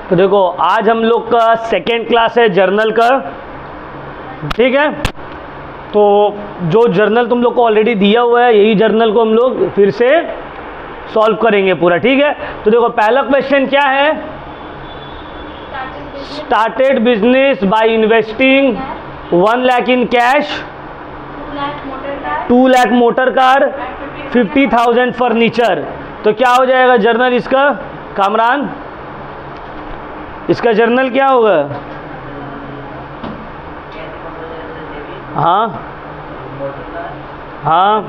तो देखो आज हम लोग का सेकेंड क्लास है जर्नल का, ठीक है। तो जो जर्नल तुम लोग को ऑलरेडी दिया हुआ है यही जर्नल को हम लोग फिर से सॉल्व करेंगे पूरा, ठीक है। तो देखो पहला क्वेश्चन क्या है, started business by investing 1 lakh in cash, 2 lakh motor car, 50,000 furniture. तो क्या हो जाएगा जर्नल इसका कामरान, इसका जर्नल क्या होगा? हाँ हाँ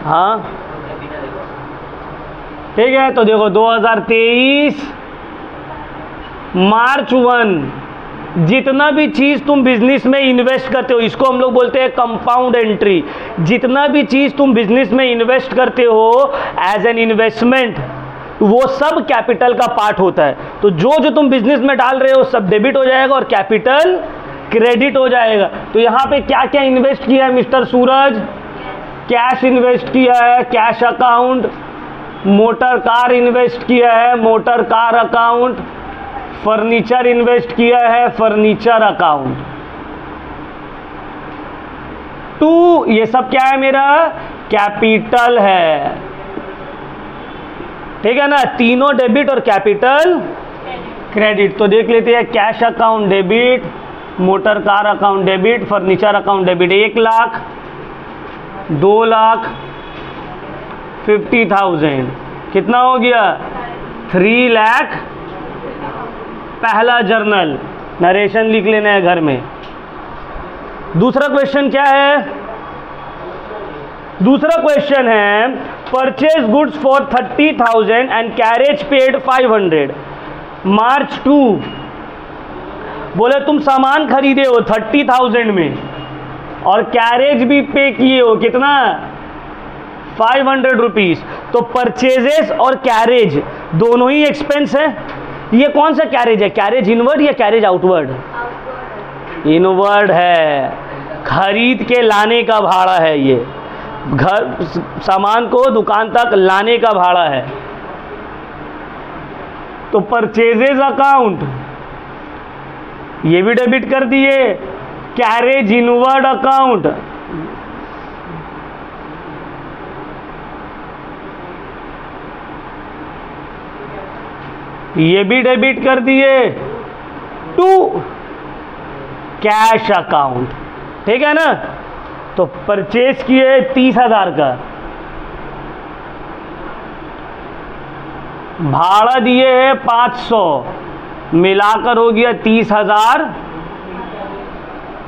हाँ, ठीक है। तो देखो 2023 मार्च 1 जितना भी चीज़ तुम बिजनेस में इन्वेस्ट करते हो इसको हम लोग बोलते हैं कंपाउंड एंट्री। जितना भी चीज़ तुम बिजनेस में इन्वेस्ट करते हो एज एन इन्वेस्टमेंट वो सब कैपिटल का पार्ट होता है। तो जो तुम बिजनेस में डाल रहे हो सब डेबिट हो जाएगा और कैपिटल क्रेडिट हो जाएगा। तो यहाँ पे क्या क्या इन्वेस्ट किया है मिस्टर सूरज? कैश इन्वेस्ट किया है, cash account, motor car invest किया है, motor car account, furniture invest किया है, फर्नीचर अकाउंट। 2 ये सब क्या है मेरा? कैपिटल है, ठीक है ना। तीनों डेबिट और कैपिटल क्रेडिट। तो देख लेते हैं, cash account debit, motor car account debit, furniture account debit. 1 lakh, 2 lakh, 50,000 कितना हो गया? 3 लाख। पहला जर्नल नरेशन लिख लेना है घर में। दूसरा क्वेश्चन क्या है? दूसरा क्वेश्चन है purchase goods for 30,000 and carriage paid 500। मार्च 2 बोले तुम सामान खरीदे हो 30,000 में और कैरेज भी पे किए हो कितना? 500 रुपीज। तो परचेजेस और कैरेज दोनों ही एक्सपेंस है। ये कौन सा कैरेज है? कैरेज इनवर्ड या कैरेज आउटवर्ड? इनवर्ड है, खरीद के लाने का भाड़ा है। ये घर सामान को दुकान तक लाने का भाड़ा है। तो परचेजेस अकाउंट ये भी डेबिट कर दिए, कैरेज इनवर्ड अकाउंट ये भी डेबिट कर दिए। 2 कैश अकाउंट, ठीक है ना। तो परचेज किए 30,000 का, भाड़ा दिए है 500, मिलाकर हो गया 30,000।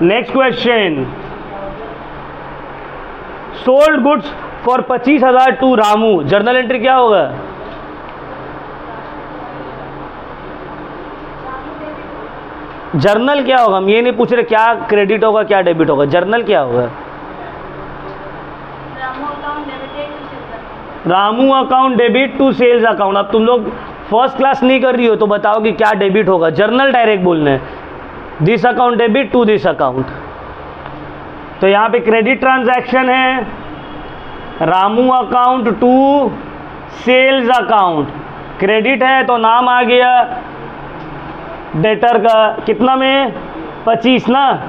Next question, sold goods for 25,000 to Ramu. Journal entry क्या होगा? जर्नल क्या होगा? हम ये नहीं पूछ रहे क्या क्रेडिट होगा क्या डेबिट होगा, जर्नल क्या होगा? Ramu account debit to sales account. अब तुम लोग फर्स्ट क्लास नहीं कर रही हो तो बताओ कि क्या डेबिट होगा। जर्नल डायरेक्ट बोलना है, this account debit to this account. तो यहाँ पे क्रेडिट ट्रांजैक्शन है, Ramu account to sales account. Credit है तो नाम आ गया डेटर का, कितना में? 25 ना।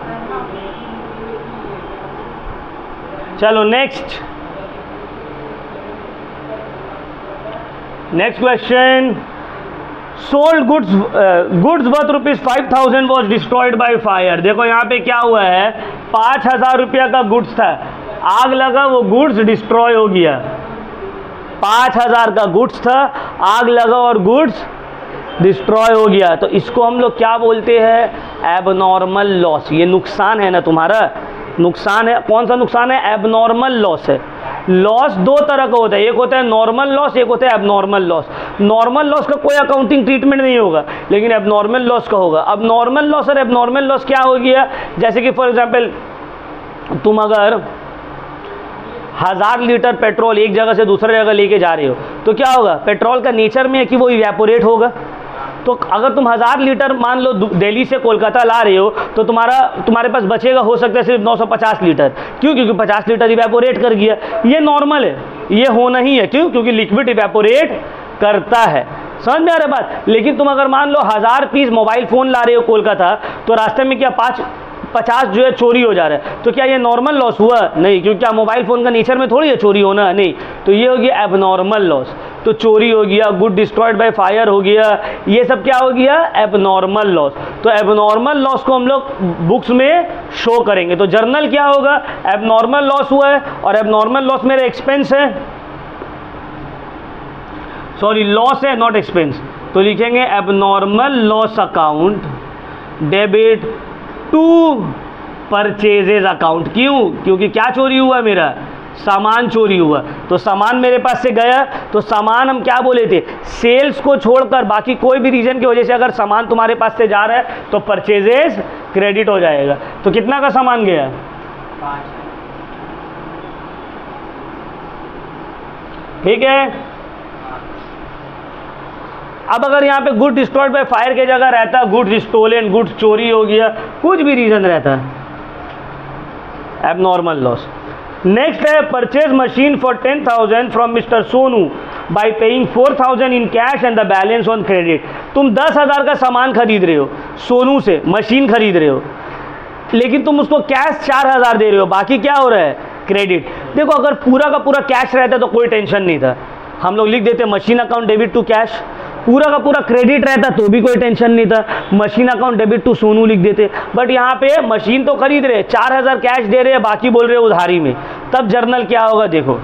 चलो next question, sold goods worth ₹5,000 was destroyed by fire. देखो यहाँ पे क्या हुआ है, 5,000 रुपया का गुड्स था, आग लगा, वो गुड्स डिस्ट्रॉय हो गया। 5,000 का गुड्स था, आग लगा और गुड्स डिस्ट्रॉय हो गया। तो इसको हम लोग क्या बोलते हैं? Abnormal loss. ये नुकसान है ना तुम्हारा, नुकसान है। कौन सा नुकसान है? एबनॉर्मल लॉस है। लॉस 2 तरह का होता है, एक होता है नॉर्मल लॉस, एक होता है एबनॉर्मल लॉस। नॉर्मल लॉस का कोई अकाउंटिंग ट्रीटमेंट नहीं होगा, लेकिन एबनॉर्मल लॉस का होगा। अब नॉर्मल लॉस और एबनॉर्मल लॉस क्या हो गया? जैसे कि फॉर एग्जाम्पल तुम अगर 1000 लीटर पेट्रोल एक जगह से दूसरी जगह लेके जा रहे हो तो क्या होगा? पेट्रोल का नेचर में है कि वो इवेपोरेट होगा। तो अगर तुम 1000 लीटर मान लो दिल्ली से कोलकाता ला रहे हो तो तुम्हारे पास बचेगा हो सकता है सिर्फ 950 लीटर। क्यों? क्योंकि 50 लीटर इवेपोरेट कर गया। ये नॉर्मल है, ये होना ही है। क्यों? क्योंकि लिक्विड इवेपोरेट करता है। समझ में आ रहा है बात। लेकिन तुम अगर मान लो 1000 पीस मोबाइल फ़ोन ला रहे हो कोलकाता, तो रास्ते में क्या 50 जो है चोरी हो जा रहा है, तो क्या ये नॉर्मल लॉस हुआ? नहीं, क्योंकि क्या मोबाइल फ़ोन का नेचर में थोड़ी है चोरी होना, नहीं। तो ये हो गया एबनॉर्मल लॉस। तो चोरी हो गया, गुड डिस्ट्रॉयड बाय फायर हो गया, ये सब क्या हो गया? Abnormal loss. तो एबनॉर्मल लॉस को हम लोग बुक्स में शो करेंगे। तो जर्नल क्या होगा? एबनॉर्मल लॉस हुआ है, और एबनॉर्मल लॉस मेरा एक्सपेंस है, सॉरी लॉस है, नॉट एक्सपेंस। तो लिखेंगे abnormal loss account debit to purchases account. क्यों? क्योंकि क्या चोरी हुआ? मेरा सामान चोरी हुआ। तो सामान मेरे पास से गया, तो सामान हम क्या बोले थे? सेल्स को छोड़कर बाकी कोई भी रीजन की वजह से अगर सामान तुम्हारे पास से जा रहा है तो परचेजेज क्रेडिट हो जाएगा। तो कितना का सामान गया? 5। ठीक है। अब अगर यहाँ पे गुड डिस्ट्रॉयड बाय फायर की जगह रहता गुड्स स्टोलन, गुड्स चोरी हो गया, कुछ भी रीजन रहता, एबनॉर्मल लॉस। नेक्स्ट है purchase machine for 10,000 from mister Sonu bye paying 4,000 in cash and the balance on credit. तुम 10,000 का सामान खरीद रहे हो सोनू से, मशीन खरीद रहे हो, लेकिन तुम उसको कैश 4,000 दे रहे हो, बाकी क्या हो रहा है? क्रेडिट। देखो अगर पूरा का पूरा कैश रहता तो कोई टेंशन नहीं था, हम लोग लिख देते machine account debit to cash. पूरा का पूरा क्रेडिट रहता तो भी कोई टेंशन नहीं था, machine account debit to Sonu लिख देते। बट यहाँ पे मशीन तो खरीद रहे, 4,000 कैश दे रहे हैं, बाकी बोल रहे हैं उधारी में, तब जर्नल क्या होगा? देखो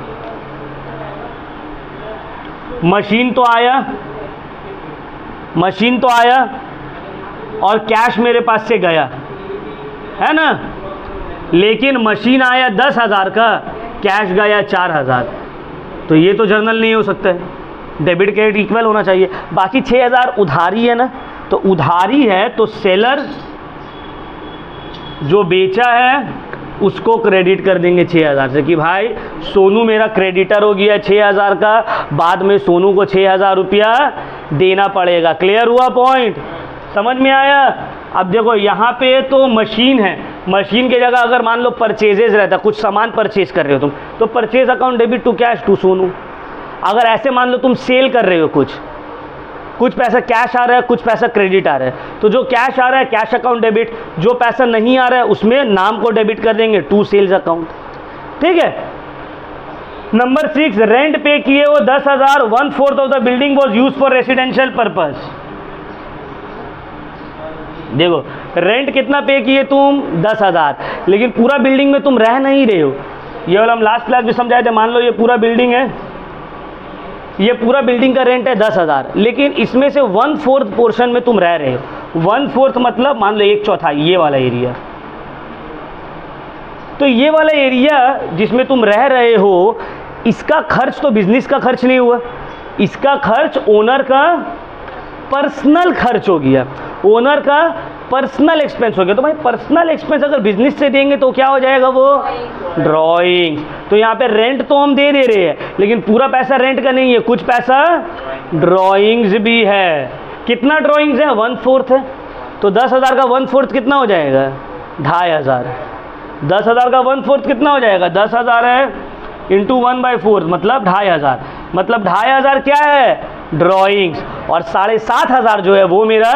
मशीन तो आया, मशीन तो आया और कैश मेरे पास से गया है ना, लेकिन मशीन आया 10,000 का, कैश गया 4,000, तो ये तो जर्नल नहीं हो सकता है, डेबिट क्रेडिट इक्वल होना चाहिए। बाकी 6,000 उधारी है ना, तो उधारी है तो सेलर जो बेचा है उसको क्रेडिट कर देंगे 6,000 से, कि भाई सोनू मेरा क्रेडिटर हो गया 6,000 का, बाद में सोनू को 6,000 रुपया देना पड़ेगा। क्लियर हुआ पॉइंट? समझ में आया? अब देखो यहाँ पे तो मशीन है, मशीन की जगह अगर मान लो परचेजेज रहता, कुछ सामान परचेज कर रहे हो तुम, तो purchase account debit to cash to Sonu. अगर ऐसे मान लो तुम सेल कर रहे हो, कुछ पैसा कैश आ रहा है, कुछ पैसा क्रेडिट आ रहा है, तो जो कैश आ रहा है कैश अकाउंट डेबिट, जो पैसा नहीं आ रहा है उसमें नाम को डेबिट कर देंगे टू सेल्स अकाउंट। ठीक है। नंबर 6, रेंट पे किए वो 10,000, 1/4 of the building was use for residential purpose. देखो रेंट कितना पे किए तुम? 10,000, लेकिन पूरा बिल्डिंग में तुम रह नहीं रहे हो। ये वाला हम लास्ट क्लास में समझाए थे, मान लो ये पूरा बिल्डिंग है, ये पूरा बिल्डिंग का रेंट है 10,000, लेकिन इसमें से 1/4 पोर्शन में तुम रह रहे हो। 1/4 मतलब मान लो 1/4 ये वाला एरिया, तो ये वाला एरिया जिसमें तुम रह रहे हो, इसका खर्च तो बिजनेस का खर्च नहीं हुआ, इसका खर्च ओनर का पर्सनल खर्च हो गया, ओनर का पर्सनल एक्सपेंस हो गया। तो भाई पर्सनल एक्सपेंस अगर बिजनेस से देंगे तो क्या हो जाएगा? वो ड्राइंग। तो यहाँ पे रेंट तो हम दे रहे हैं, लेकिन पूरा पैसा रेंट का नहीं है, कुछ पैसा ड्राइंग्स भी है। कितना ड्राइंग्स है? 1/4 है, तो 10,000 का 1/4 कितना हो जाएगा? 2,500। 10,000 का 1/4 कितना हो जाएगा? 10,000 है इंटू 1/4 मतलब 2,500, मतलब 2,500 क्या है? ड्राइंग्स, और 7,500 जो है वो मेरा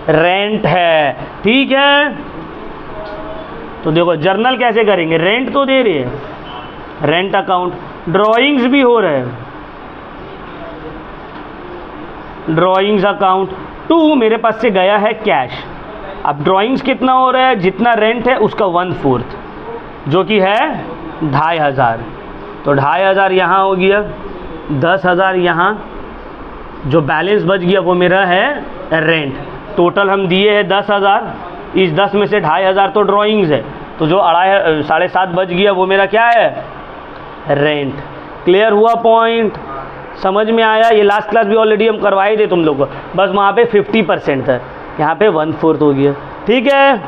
रेंट है। ठीक है। तो देखो जर्नल कैसे करेंगे? रेंट तो दे रहे हैं, रेंट अकाउंट, ड्राइंग्स भी हो रहे हैं, ड्राइंग्स अकाउंट टू मेरे पास से गया है कैश। अब ड्राइंग्स कितना हो रहा है? जितना रेंट है उसका 1/4 जो कि है 2,500, तो 2,500 यहाँ हो गया, 10,000 यहाँ, जो बैलेंस बच गया वो मेरा है रेंट। टोटल हम दिए हैं 10,000, इस 10 में से 2,500 तो ड्राइंग्स है, तो जो 7.5 बच गया वो मेरा क्या है? रेंट। क्लियर हुआ पॉइंट? समझ में आया? ये लास्ट क्लास भी ऑलरेडी हम करवाए थे तुम लोग को, बस वहाँ पे 50% था, यहाँ पे 1/4 हो गया। ठीक है।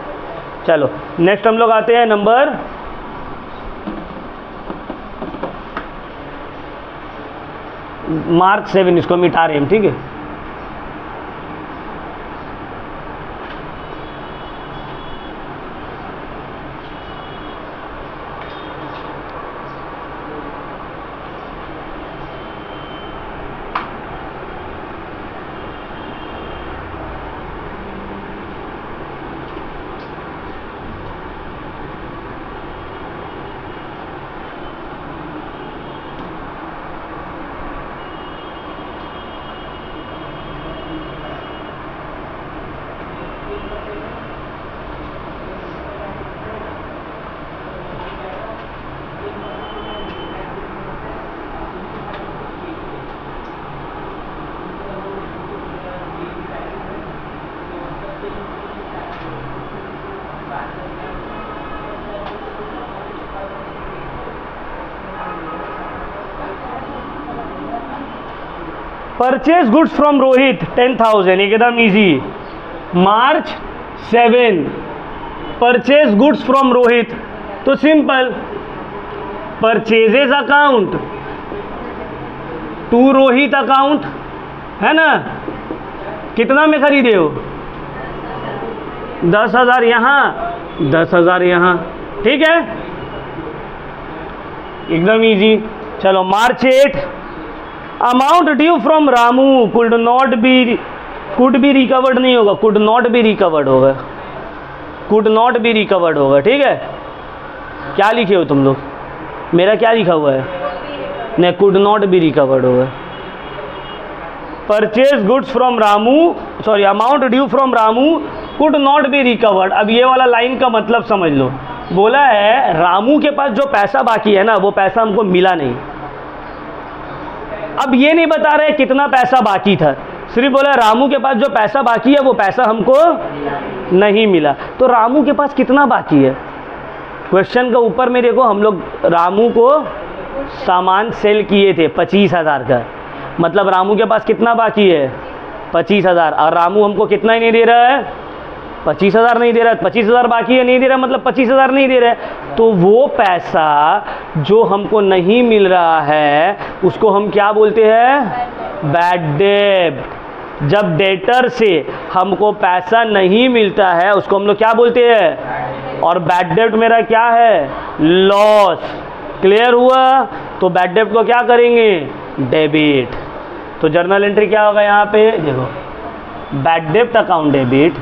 चलो नेक्स्ट हम लोग आते हैं नंबर मार्क 7, इसको मिटा रहे हैं। ठीक है। परचेज गुड्स फ्रॉम रोहित 10,000, एकदम easy. March 7 purchase goods from Rohit, तो simple purchases account to Rohit account, है ना। कितना में खरीदे हो? 10,000 यहाँ, 10,000 यहाँ, ठीक है, एकदम इजी। चलो मार्च 8 amount due from Ramu could be recovered नहीं होगा, कुड नॉट बी रिकवर्ड होगा, कुड नॉट बी रिकवर्ड होगा, ठीक है। क्या लिखे हो तुम लोग? मेरा क्या लिखा हुआ है? नहीं, कुड नॉट बी रिकवर्ड होगा। Purchase goods from Ramu, sorry, amount due from Ramu could not be recovered. अब ये वाला लाइन का मतलब समझ लो। बोला है रामू के पास जो पैसा बाकी है ना, वो पैसा हमको मिला नहीं। अब ये नहीं बता रहे कितना पैसा बाकी था, सिर्फ बोला रामू के पास जो पैसा बाकी है वो पैसा हमको नहीं मिला। तो रामू के पास कितना बाकी है? क्वेश्चन का ऊपर में देखो, हम लोग रामू को सामान सेल किए थे 25,000 का, मतलब रामू के पास कितना बाकी है? 25,000। और रामू हमको कितना ही नहीं दे रहा है? 25,000 नहीं दे रहा है। 25,000 बाकी है, नहीं दे रहा, मतलब 25,000 नहीं दे रहा है। तो वो पैसा जो हमको नहीं मिल रहा है उसको हम क्या बोलते हैं? बैड डेब्ट। जब डेटर से हमको पैसा नहीं मिलता है उसको हम लोग क्या बोलते हैं? और बैड डेब्ट मेरा क्या है? लॉस। क्लियर हुआ? तो बैड डेब्ट को क्या करेंगे? डेबिट। तो जर्नल एंट्री क्या होगा यहाँ पे? देखो, बैड डेब्ट अकाउंट डेबिट,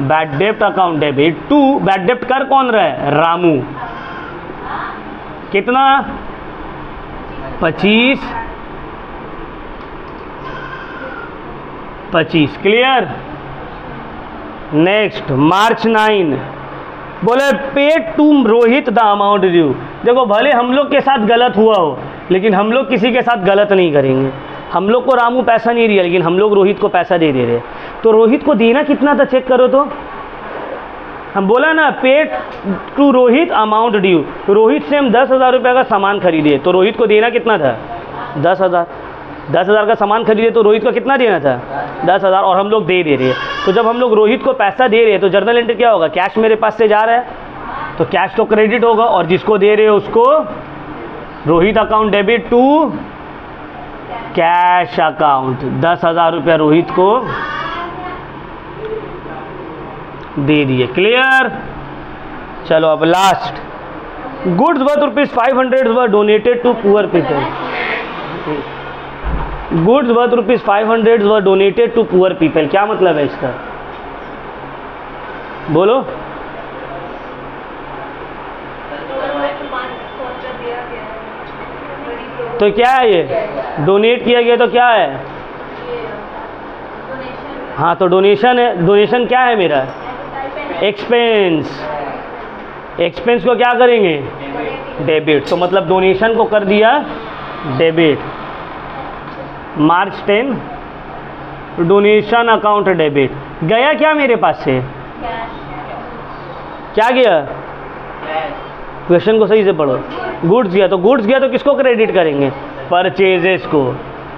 बैड डेब्ट अकाउंट डेबिट टू, बैड डेब्ट कर कौन रहा है? रामू। कितना? 25। क्लियर? नेक्स्ट मार्च 9 बोले paid to Rohit the amount due. देखो, भले हम लोग के साथ गलत हुआ हो लेकिन हम लोग किसी के साथ गलत नहीं करेंगे। हम लोग को रामू पैसा नहीं दिया लेकिन हम लोग रोहित को पैसा दे रहे। तो रोहित को देना कितना था चेक करो तो। हम बोला ना paid to Rohit amount due, Rohit से हम 10,000 रुपये का सामान खरीदे, तो रोहित को देना कितना था? 10,000। 10,000 का सामान खरीदे तो रोहित को कितना देना था? 10,000, और हम लोग दे रहे हैं। तो जब हम लोग रोहित को पैसा दे रहे हैं तो जर्नल एंट्री क्या होगा? कैश मेरे पास से जा रहा है तो कैश तो क्रेडिट होगा, और जिसको दे रहे हो उसको Rohit account debit to cash account. 10,000 रुपया रोहित को दे दिए। क्लियर? चलो अब last, goods worth ₹500 were donated to poor people. Goods worth ₹500 were donated to poor people, क्या मतलब है इसका? बोलो। तो क्या है ये? डोनेट किया गया तो क्या है? हाँ, तो डोनेशन है। डोनेशन क्या है मेरा? एक्सपेंस। एक्सपेंस को क्या करेंगे? डेबिट। तो मतलब डोनेशन को कर दिया डेबिट। मार्च 10 डोनेशन अकाउंट डेबिट। गया क्या मेरे पास से? क्या गया? क्वेश्चन को सही से पढ़ो। गुड्स गया, तो गुड्स गया तो किसको क्रेडिट करेंगे? परचेजेस को,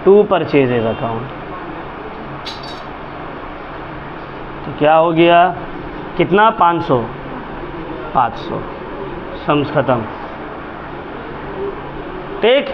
टू परचेजेस अकाउंट। तो क्या हो गया? कितना? 500। समझ खत्म। ठीक।